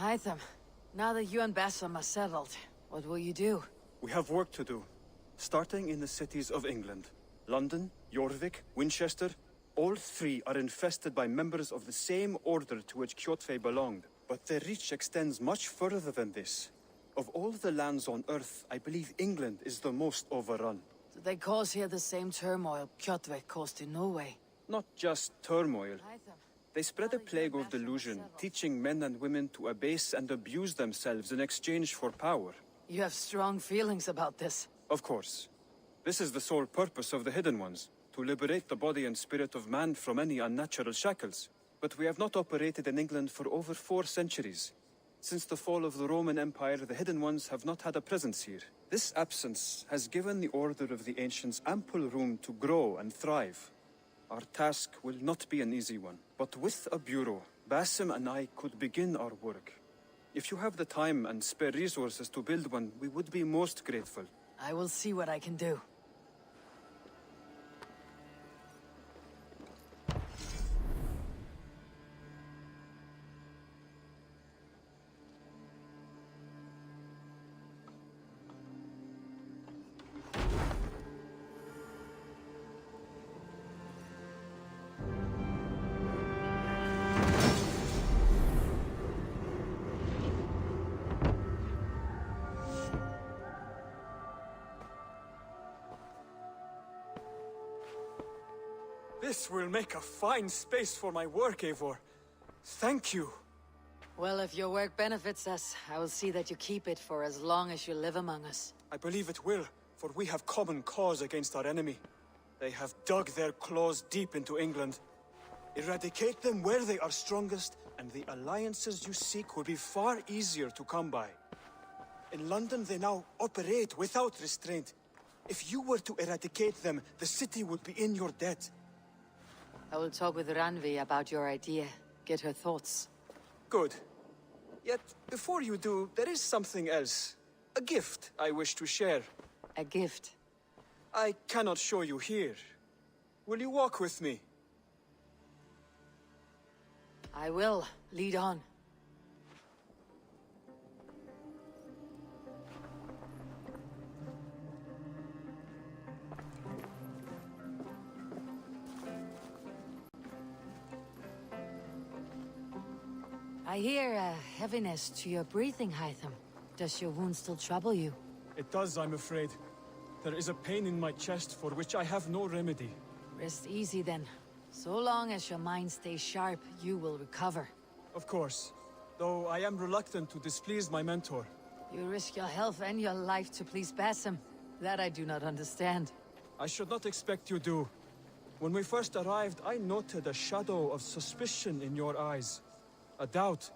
Hytham, now that you and Bassam are settled, what will you do? We have work to do, starting in the cities of England. London, Jorvik, Winchester, all three are infested by members of the same order to which Kjotve belonged. But their reach extends much further than this. Of all the lands on Earth, I believe England is the most overrun. Do they cause here the same turmoil Kjotve caused in Norway? Not just turmoil. Hytham, They spread a plague of delusion, teaching men and women to abase and abuse themselves in exchange for power. you have strong feelings about this. Of course. This is the sole purpose of the Hidden Ones, to liberate the body and spirit of man from any unnatural shackles. But we have not operated in England for over 4 centuries. Since the fall of the Roman Empire, the Hidden Ones have not had a presence here. This absence has given the Order of the Ancients ample room to grow and thrive. Our task will not be an easy one, but with a bureau, Basim and I could begin our work. If you have the time and spare resources to build one, we would be most grateful. I will see what I can do. This will make a fine space for my work, Eivor. Thank you. Well, if your work benefits us, I will see that you keep it for as long as you live among us. I believe it will, for we have common cause against our enemy. They have dug their claws deep into England. Eradicate them where they are strongest, and the alliances you seek will be far easier to come by. In London, they now operate without restraint. If you were to eradicate them, the city would be in your debt. I will talk with Ranvi about your idea. Get her thoughts. Good. Yet, before you do, there is something else. A gift I wish to share. A gift? I cannot show you here. Will you walk with me? I will. Lead on. I hear a heaviness to your breathing, Hytham. Does your wound still trouble you? It does, I'm afraid. There is a pain in my chest for which I have no remedy. Rest easy then. So long as your mind stays sharp, you will recover. Of course. Though I am reluctant to displease my mentor. You risk your health and your life to please Basim. That I do not understand. I should not expect you do. When we first arrived, I noted a shadow of suspicion in your eyes. A doubt.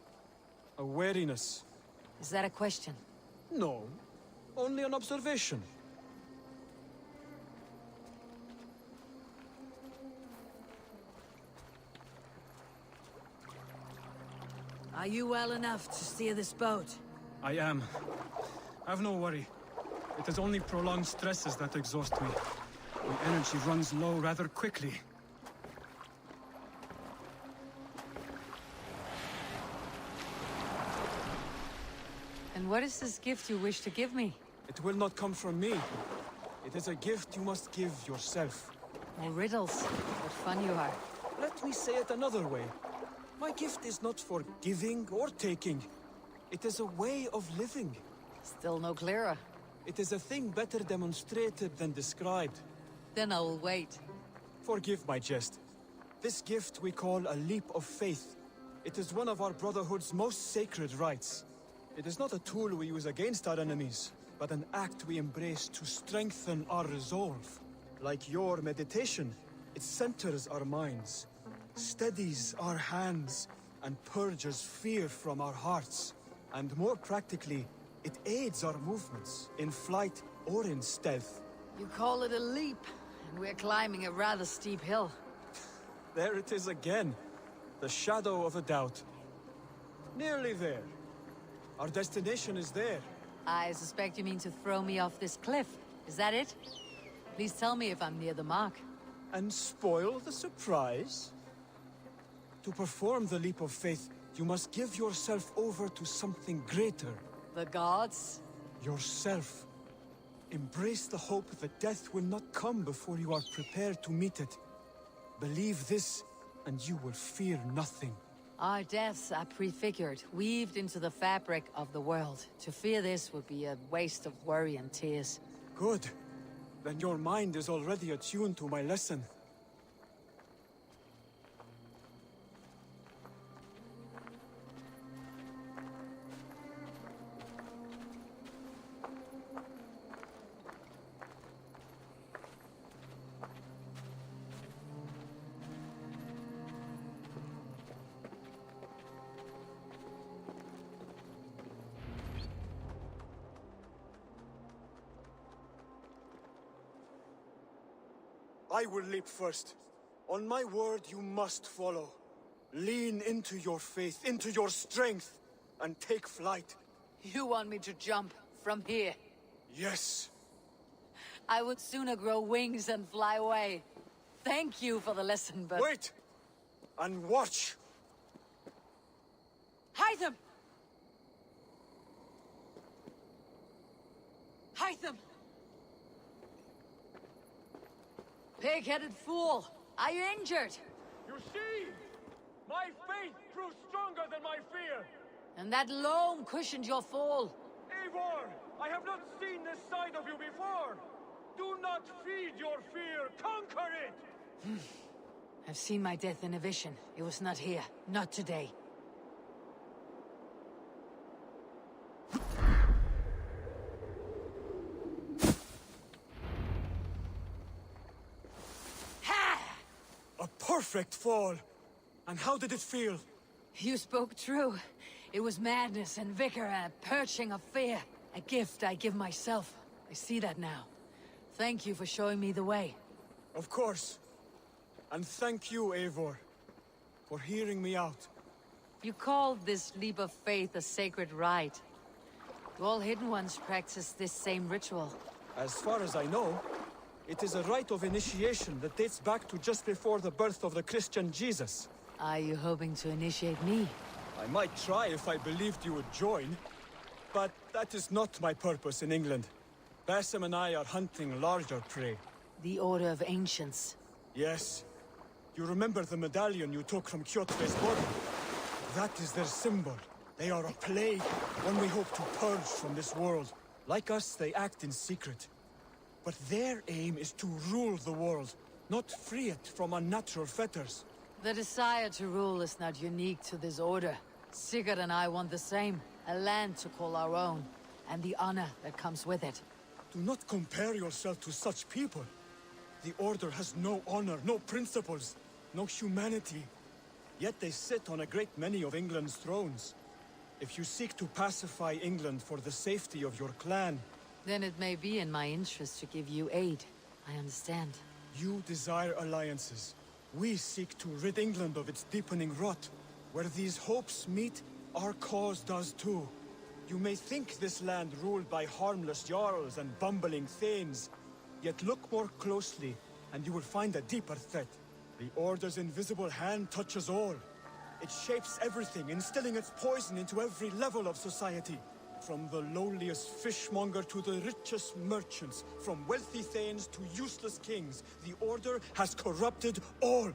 A wariness. Is that a question? No. Only an observation. Are you well enough to steer this boat? I am. Have no worry. It is only prolonged stresses that exhaust me. My energy runs low rather quickly. And what is this gift you wish to give me? It will not come from me. It is a gift you must give yourself. More riddles. What fun you are. Let me say it another way. My gift is not for giving or taking. It is a way of living. Still no clearer. It is a thing better demonstrated than described. Then I will wait. Forgive my jest. This gift we call a leap of faith. It is one of our Brotherhood's most sacred rites. It is not a tool we use against our enemies, but an act we embrace to strengthen our resolve. Like your meditation, it centers our minds, steadies our hands, and purges fear from our hearts. And more practically, it aids our movements, in flight or in stealth. You call it a leap, and we're climbing a rather steep hill. There it is again, the shadow of a doubt. Nearly there. Our destination is there. I suspect you mean to throw me off this cliff. Is that it? Please tell me if I'm near the mark. And spoil the surprise? To perform the leap of faith, you must give yourself over to something greater. The gods? Yourself. Embrace the hope that death will not come before you are prepared to meet it. Believe this, and you will fear nothing. Our deaths are prefigured, weaved into the fabric of the world. To fear this would be a waste of worry and tears. Good. Then your mind is already attuned to my lesson. I will leap first. On my word, you must follow. Lean into your faith, into your strength, and take flight. You want me to jump from here? Yes. I would sooner grow wings and fly away. Thank you for the lesson, but... Wait! And watch! Hytham! Hytham! Pig-headed fool! Are you injured? You see? My faith proved stronger than my fear! And that loam cushioned your fall. Eivor! I have not seen this side of you before! Do not feed your fear! Conquer it! I've seen my death in a vision. It was not here. Not today. perfect fall! And how did it feel? You spoke true. It was madness and vigor and a perching of fear. A gift I give myself. I see that now. Thank you for showing me the way. Of course. And thank you, Eivor, for hearing me out. You called this leap of faith a sacred rite. Do all Hidden Ones practice this same ritual? As far as I know, it is a rite of initiation that dates back to just before the birth of the Christian Jesus. Are you hoping to initiate me? I might try if I believed you would join, but that is not my purpose in England. Basim and I are hunting larger prey. The Order of Ancients. Yes. You remember the medallion you took from Kjotve's body? That is their symbol. They are a plague, one we hope to purge from this world. Like us, they act in secret. But their aim is to rule the world, not free it from unnatural fetters. The desire to rule is not unique to this order. Sigurd and I want the same. A land to call our own, and the honor that comes with it. Do not compare yourself to such people. The Order has no honor, no principles, no humanity. Yet they sit on a great many of England's thrones. If you seek to pacify England for the safety of your clan... Then it may be in my interest to give you aid. I understand. You desire alliances. We seek to rid England of its deepening rot. Where these hopes meet, our cause does too. You may think this land ruled by harmless jarls and bumbling thanes. Yet look more closely, and you will find a deeper threat. The Order's invisible hand touches all. It shapes everything, instilling its poison into every level of society. From the lowliest fishmonger to the richest merchants, from wealthy thanes to useless kings, the Order has corrupted all.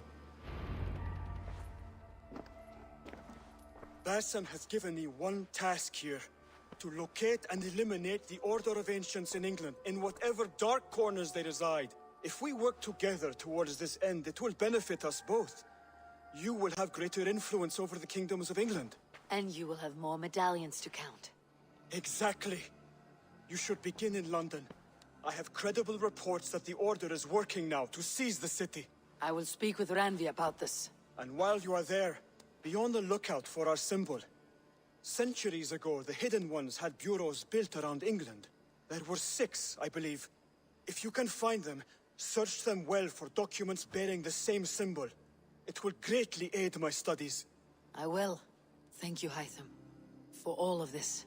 Basim has given me one task here. To locate and eliminate the Order of Ancients in England, in whatever dark corners they reside. If we work together towards this end, it will benefit us both. You will have greater influence over the kingdoms of England. And you will have more medallions to count. Exactly. You should begin in London. I have credible reports that the Order is working now to seize the city. I will speak with Randvi about this. And while you are there, be on the lookout for our symbol. Centuries ago, the Hidden Ones had bureaus built around England. There were 6, I believe. If you can find them, search them well for documents bearing the same symbol. It will greatly aid my studies. I will. Thank you, Hytham, for all of this.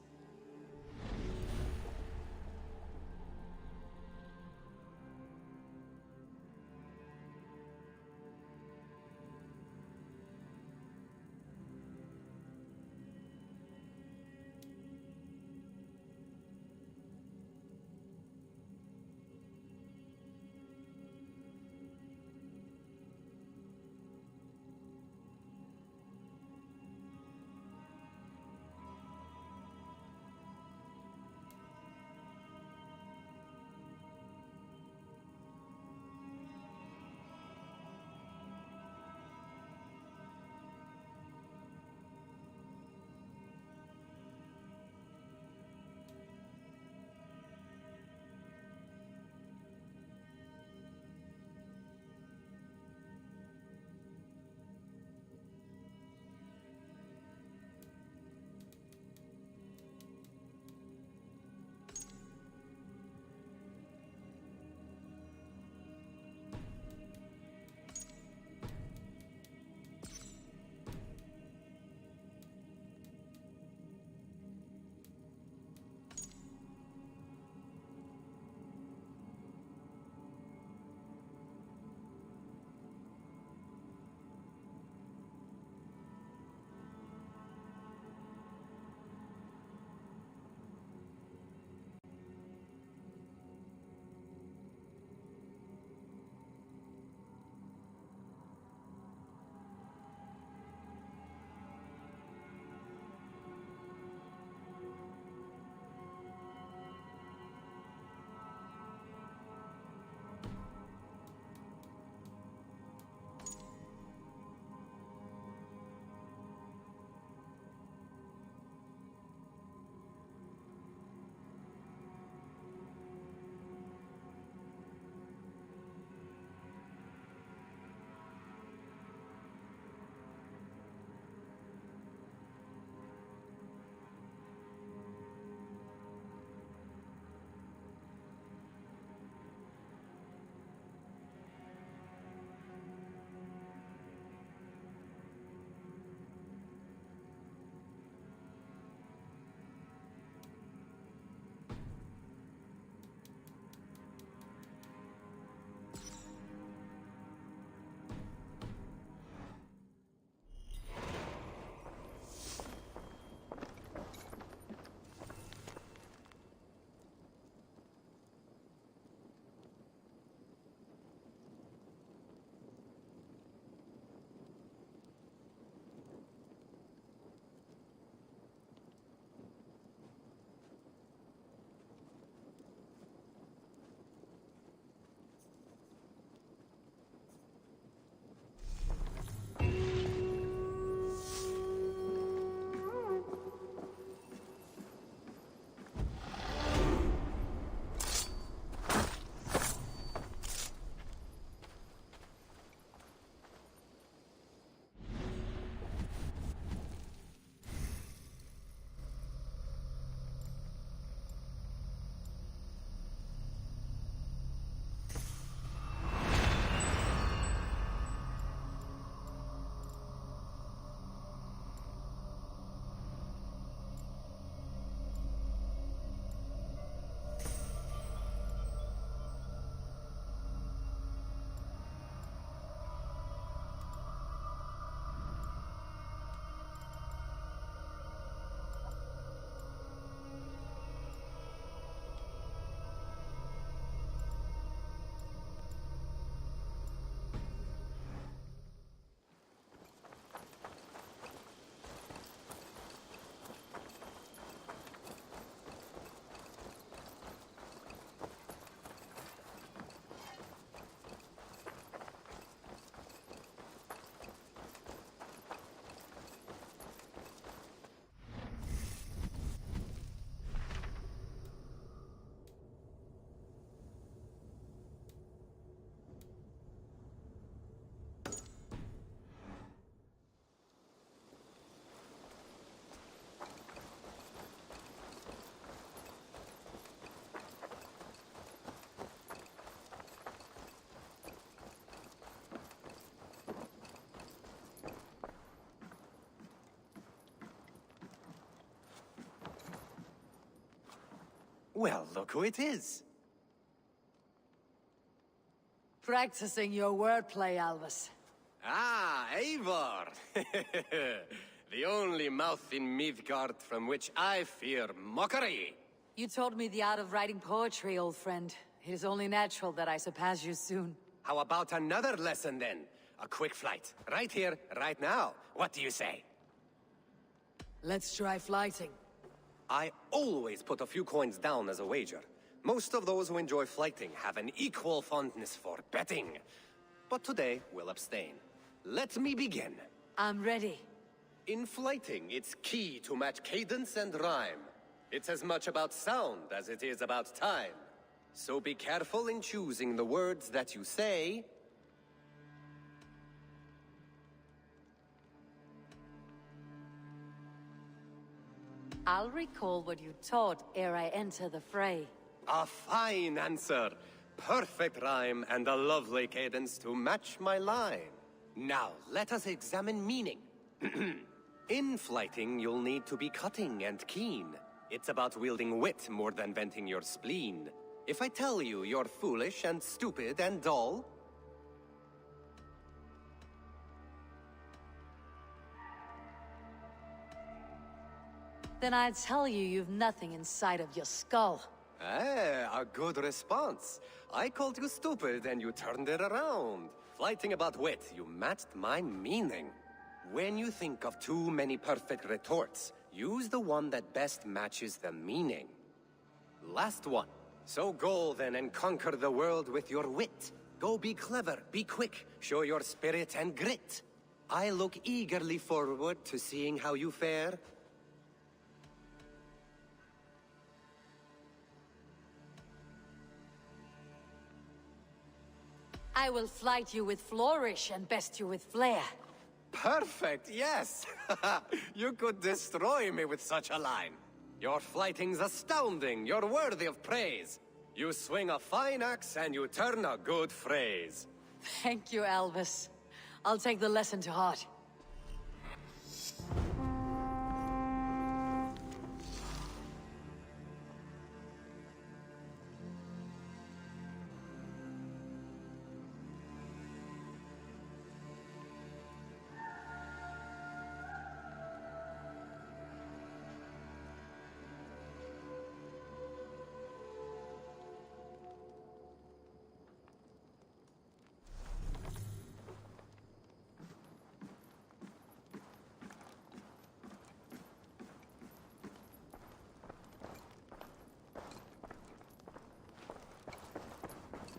Well, look who it is. Practicing your wordplay, Albus. Ah, Eivor! The only mouth in Midgard from which I fear mockery. You taught me the art of writing poetry, old friend. It is only natural that I surpass you soon. How about another lesson then? A quick flight. Right here, right now. What do you say? Let's try flighting. I always put a few coins down as a wager. Most of those who enjoy flighting have an equal fondness for betting. But today, we'll abstain. Let me begin. I'm ready. In flighting, it's key to match cadence and rhyme. It's as much about sound as it is about time. So be careful in choosing the words that you say. I'll recall what you taught ere I enter the fray. A fine answer. Perfect rhyme and a lovely cadence to match my line. Now, let us examine meaning. In flighting, you'll need to be cutting and keen. It's about wielding wit more than venting your spleen. If I tell you you're foolish and stupid and dull, then I'd tell you you've nothing inside of your skull. a good response. I called you stupid and you turned it around. Flighting about wit, you matched my meaning. When you think of too many perfect retorts, use the one that best matches the meaning. Last one. So go then and conquer the world with your wit. Go be clever, be quick, show your spirit and grit. I look eagerly forward to seeing how you fare. I will flight you with flourish and best you with flair. Perfect, yes! You could destroy me with such a line. Your flighting's astounding, you're worthy of praise. You swing a fine axe and you turn a good phrase. Thank you, Albus. I'll take the lesson to heart.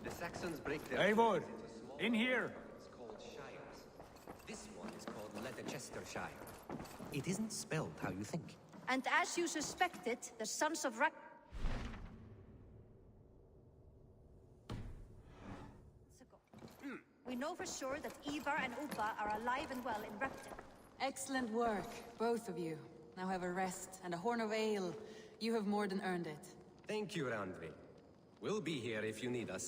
The Saxons break their Eivor, in here! It's called shires. This one is called Leicestershire. It isn't spelled how you think. And as you suspected, the sons of We know for sure that Ivar and Upa are alive and well in Repton. Excellent work, both of you. Now have a rest and a horn of ale. You have more than earned it. Thank you, Randvi. We'll be here if you need us.